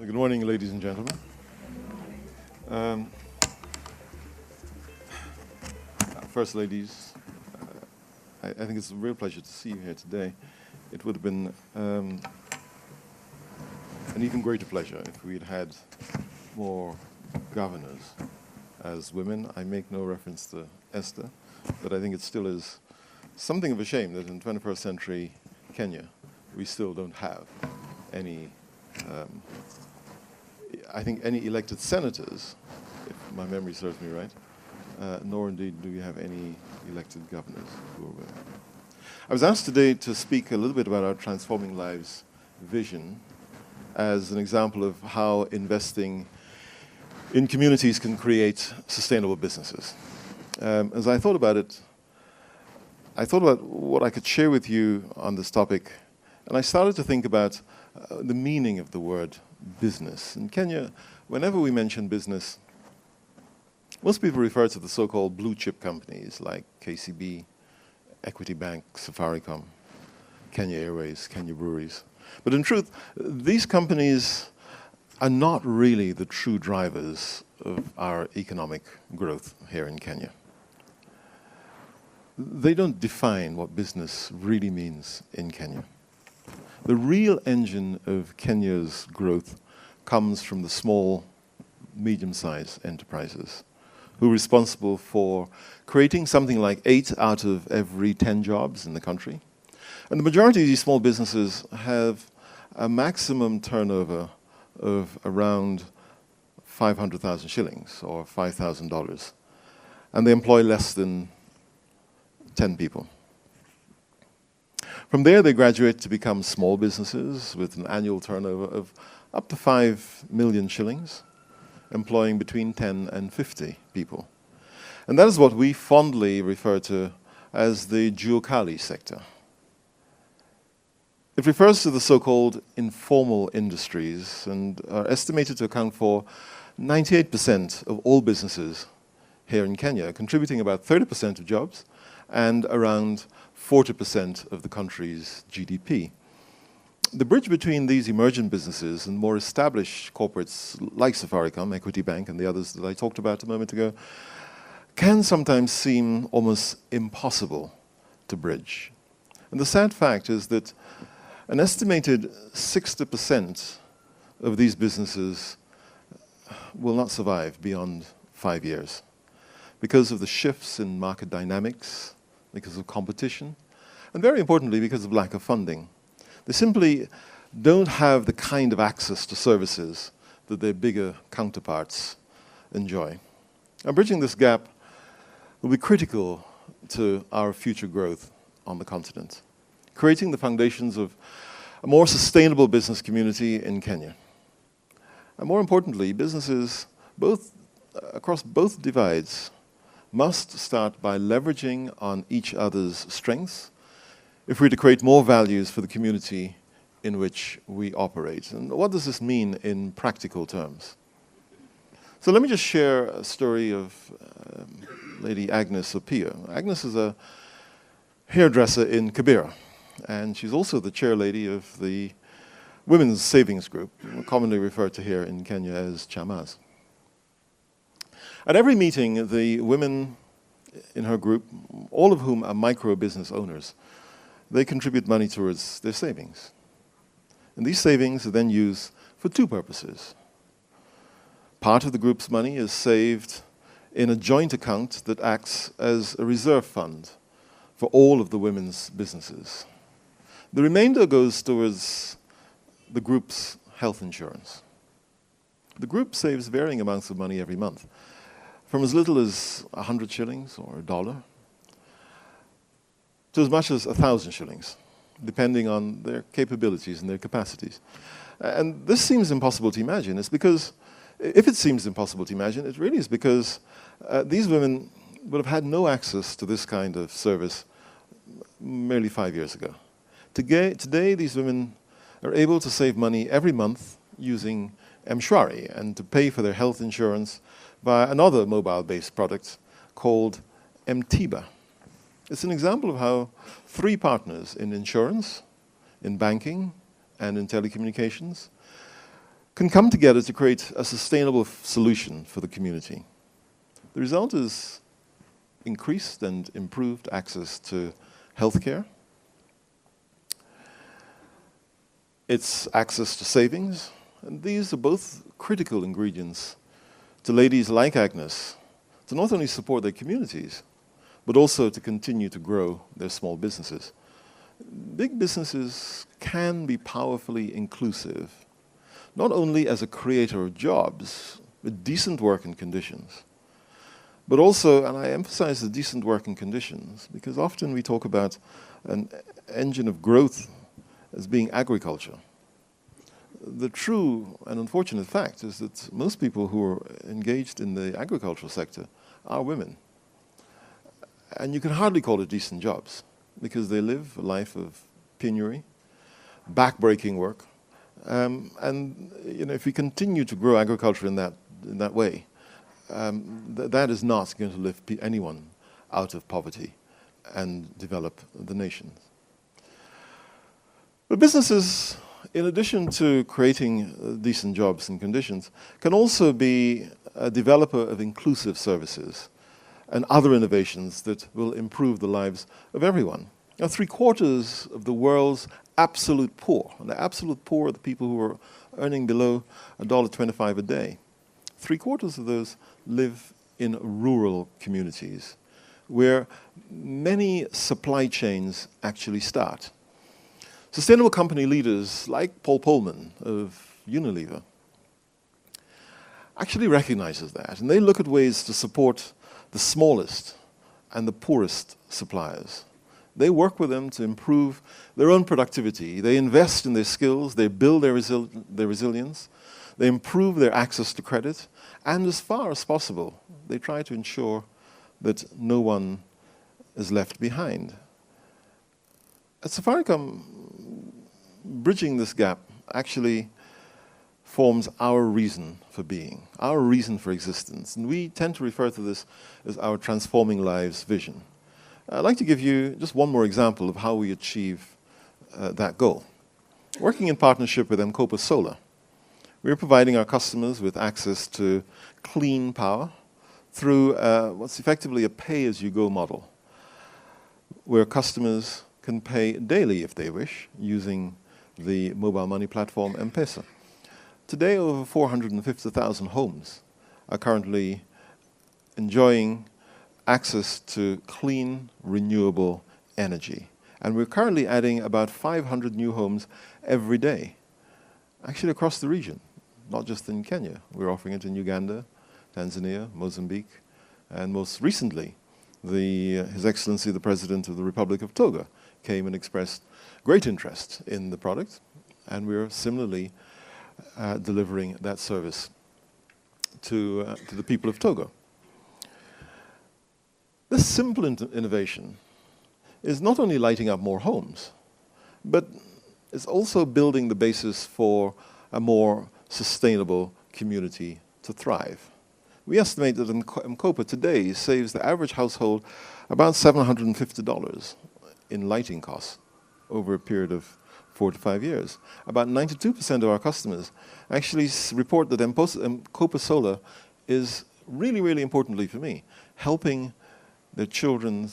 Good morning, ladies and gentlemen. First, ladies, I think it's a real pleasure to see you here today. It would have been an even greater pleasure if we had had more governors as women. I make no reference to Esther, but I think it still is something of a shame that in 21st century Kenya, we still don't have any I think any elected senators, if my memory serves me right, nor indeed do we have any elected governors who are women. I was asked today to speak a little bit about our Transforming Lives vision as an example of how investing in communities can create sustainable businesses. As I thought about it, I thought about what I could share with you on this topic, and I started to think about the meaning of the word business. In Kenya, whenever we mention business, most people refer to the so-called blue chip companies like KCB, Equity Bank, Safaricom, Kenya Airways, Kenya Breweries. But in truth, these companies are not really the true drivers of our economic growth here in Kenya. They don't define what business really means in Kenya. The real engine of Kenya's growth comes from the small, medium-sized enterprises who are responsible for creating something like 8 out of every 10 jobs in the country. And the majority of these small businesses have a maximum turnover of around 500,000 shillings or $5,000. And they employ less than 10 people. From there, they graduate to become small businesses with an annual turnover of up to 5 million shillings, employing between 10 and 50 people. And that is what we fondly refer to as the Juakali sector. It refers to the so-called informal industries and are estimated to account for 98% of all businesses here in Kenya, contributing about 30% of jobs and around 40% of the country's GDP. The bridge between these emergent businesses and more established corporates like Safaricom, Equity Bank, and the others that I talked about a moment ago can sometimes seem almost impossible to bridge. And the sad fact is that an estimated 60% of these businesses will not survive beyond 5 years because of the shifts in market dynamics, because of competition, and very importantly, because of lack of funding. They simply don't have the kind of access to services that their bigger counterparts enjoy. And bridging this gap will be critical to our future growth on the continent, creating the foundations of a more sustainable business community in Kenya. And more importantly, businesses across both divides must start by leveraging on each other's strengths if we're to create more values for the community in which we operate. And what does this mean in practical terms? So let me just share a story of Lady Agnes Opia. Agnes is a hairdresser in Kibera, and she's also the chairlady of the Women's Savings Group, commonly referred to here in Kenya as Chamas. At every meeting, the women in her group, all of whom are micro-business owners, they contribute money towards their savings. And these savings are then used for 2 purposes. Part of the group's money is saved in a joint account that acts as a reserve fund for all of the women's businesses. The remainder goes towards the group's health insurance. The group saves varying amounts of money every month, from as little as 100 shillings or $1 to as much as 1,000 shillings, depending on their capabilities and their capacities. And this seems impossible to imagine. It's because, if it seems impossible to imagine, it really is because these women would have had no access to this kind of service merely 5 years ago. Today, these women are able to save money every month using M-Shwari and to pay for their health insurance via another mobile-based product called M-Tiba. It's an example of how three partners in insurance, in banking, and in telecommunications can come together to create a sustainable solution for the community. The result is increased and improved access to healthcare. It's access to savings, and these are both critical ingredients to ladies like Agnes to not only support their communities, but also to continue to grow their small businesses. Big businesses can be powerfully inclusive, not only as a creator of jobs with decent working conditions, but also, and I emphasize the decent working conditions, because often we talk about an engine of growth as being agriculture. The true and unfortunate fact is that most people who are engaged in the agricultural sector are women. And you can hardly call it decent jobs, because they live a life of penury, back-breaking work, and if we continue to grow agriculture in that way, that is not going to lift anyone out of poverty and develop the nations. But businesses, in addition to creating decent jobs and conditions, can also be a developer of inclusive services and other innovations that will improve the lives of everyone. Now, 3/4 of the world's absolute poor, and the absolute poor are the people who are earning below $1.25 a day. 3/4 of those live in rural communities where many supply chains actually start. Sustainable company leaders like Paul Polman of Unilever actually recognizes that, and they look at ways to support the smallest and the poorest suppliers. They work with them to improve their own productivity. They invest in their skills, they build their resilience, they improve their access to credit, and as far as possible, they try to ensure that no one is left behind. At Safaricom, bridging this gap actually forms our reason for being, our reason for existence. And we tend to refer to this as our Transforming Lives vision. I'd like to give you just one more example of how we achieve that goal. Working in partnership with Mcopa Solar, we're providing our customers with access to clean power through what's effectively a pay-as-you-go model, where customers can pay daily if they wish, using the mobile money platform M-Pesa. Today, over 450,000 homes are currently enjoying access to clean, renewable energy. And we're currently adding about 500 new homes every day, actually across the region, not just in Kenya. We're offering it in Uganda, Tanzania, Mozambique, and most recently, His Excellency, the President of the Republic of Togo, came and expressed great interest in the product, and we're similarly delivering that service to the people of Togo. This simple innovation is not only lighting up more homes, but it's also building the basis for a more sustainable community to thrive. We estimate that Mcopa today saves the average household about $750 in lighting costs over a period of 4 to 5 years. About 92% of our customers actually report that Mcopa Solar is really, really importantly for me, helping their children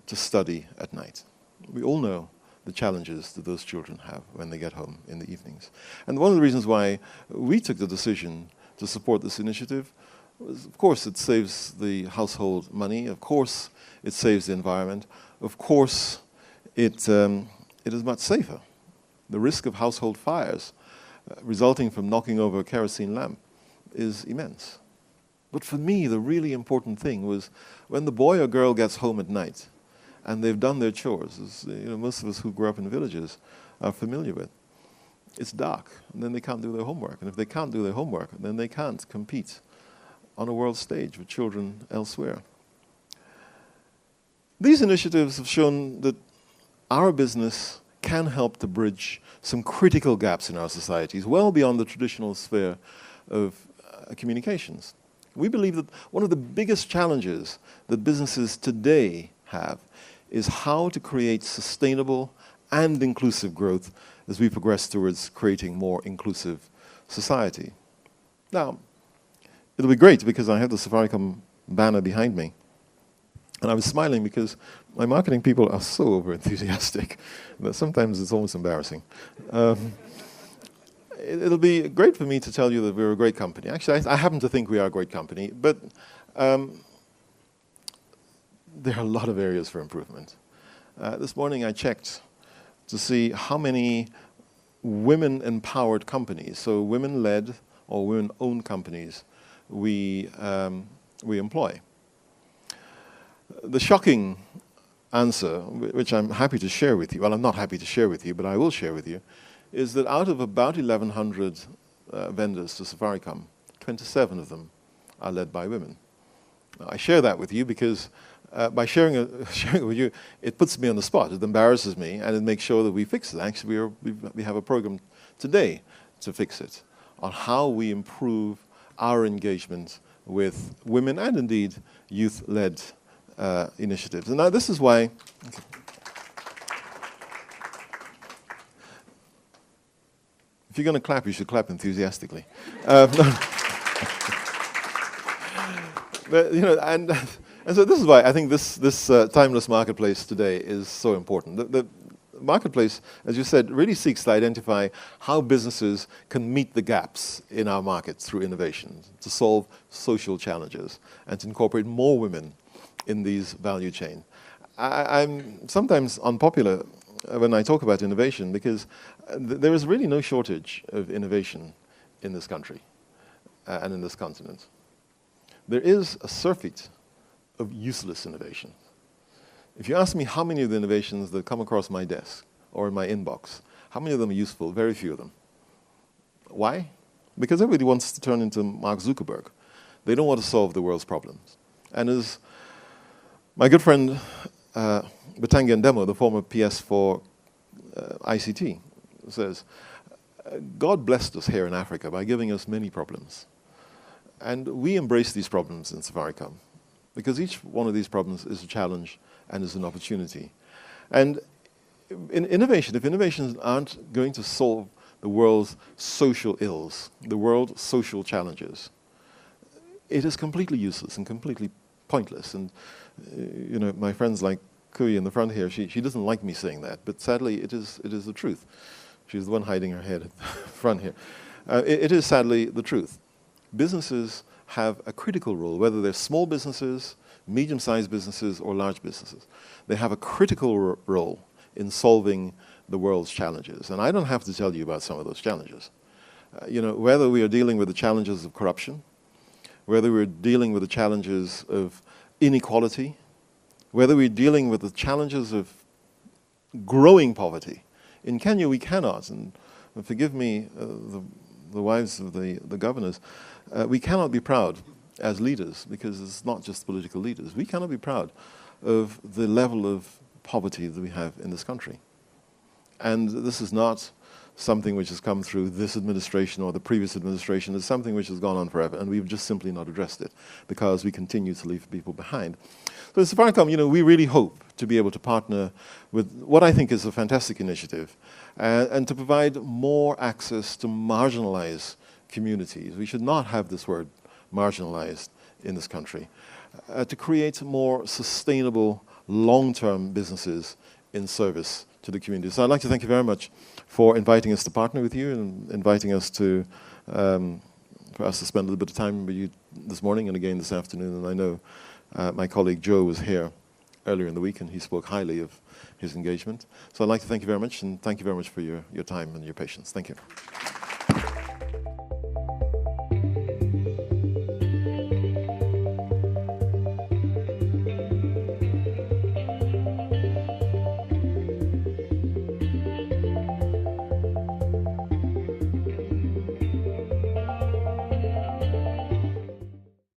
to study at night. We all know the challenges that those children have when they get home in the evenings. And one of the reasons why we took the decision to support this initiative was, of course, it saves the household money. Of course, it saves the environment. Of course, it is much safer. The risk of household fires resulting from knocking over a kerosene lamp is immense. But for me, the really important thing was when the boy or girl gets home at night and they've done their chores, as most of us who grew up in villages are familiar with. It's dark, and then they can't do their homework. And if they can't do their homework, then they can't compete on a world stage with children elsewhere. These initiatives have shown that our business can help to bridge some critical gaps in our societies, well beyond the traditional sphere of communications. We believe that one of the biggest challenges that businesses today have is how to create sustainable and inclusive growth as we progress towards creating more inclusive society. Now, it'll be great because I have the Safaricom banner behind me. And I was smiling because my marketing people are so over-enthusiastic that sometimes it's almost embarrassing. It'll be great for me to tell you that we're a great company. Actually, I happen to think we are a great company, but there are a lot of areas for improvement. This morning I checked to see how many women-empowered companies, so women-led or women-owned companies, we employ. The shocking answer, which I'm happy to share with you, well, I'm not happy to share with you, but I will share with you, is that out of about 1,100 vendors to Safaricom, 27 of them are led by women. Now, I share that with you because by sharing it with you, it puts me on the spot. It embarrasses me, and it makes sure that we fix it. Actually, we have a program today to fix it, on how we improve our engagement with women and indeed youth-led initiatives. And now this is why... If you're going to clap, you should clap enthusiastically. But, and so this is why I think this timeless marketplace today is so important. The marketplace, as you said, really seeks to identify how businesses can meet the gaps in our market through innovation, to solve social challenges, and to incorporate more women in these value chain. I'm sometimes unpopular when I talk about innovation because there is really no shortage of innovation in this country and in this continent. There is a surfeit of useless innovation. If you ask me how many of the innovations that come across my desk or in my inbox, how many of them are useful? Very few of them. Why? Because everybody wants to turn into Mark Zuckerberg. They don't want to solve the world's problems. And as my good friend Batangian Demo, the former PS for ICT, says, God blessed us here in Africa by giving us many problems. And we embrace these problems in Safaricom because each one of these problems is a challenge and is an opportunity. And in innovation, if innovations aren't going to solve the world's social ills, the world's social challenges, it is completely useless and completely pointless. And my friends like Kui in the front here, she doesn't like me saying that, but sadly it is the truth. She's the one hiding her head at the front here. It is sadly the truth. Businesses have a critical role, whether they're small businesses, medium-sized businesses, or large businesses. They have a critical role in solving the world's challenges. And I don't have to tell you about some of those challenges. Whether we are dealing with the challenges of corruption, whether we're dealing with the challenges of inequality, whether we're dealing with the challenges of growing poverty. In Kenya, we cannot, and forgive me, the wives of the governors, we cannot be proud as leaders, because it's not just political leaders. We cannot be proud of the level of poverty that we have in this country. And this is not something which has come through this administration or the previous administration. It's something which has gone on forever, and we've just simply not addressed it because we continue to leave people behind. So at Safaricom, we really hope to be able to partner with what I think is a fantastic initiative and to provide more access to marginalized communities. We should not have this word marginalized in this country. To create more sustainable, long-term businesses in service to the community. So I'd like to thank you very much for inviting us to partner with you and inviting us to, for us to spend a little bit of time with you this morning and again this afternoon. And I know my colleague Joe was here earlier in the week and he spoke highly of his engagement. So I'd like to thank you very much, and thank you very much for your time and your patience. Thank you.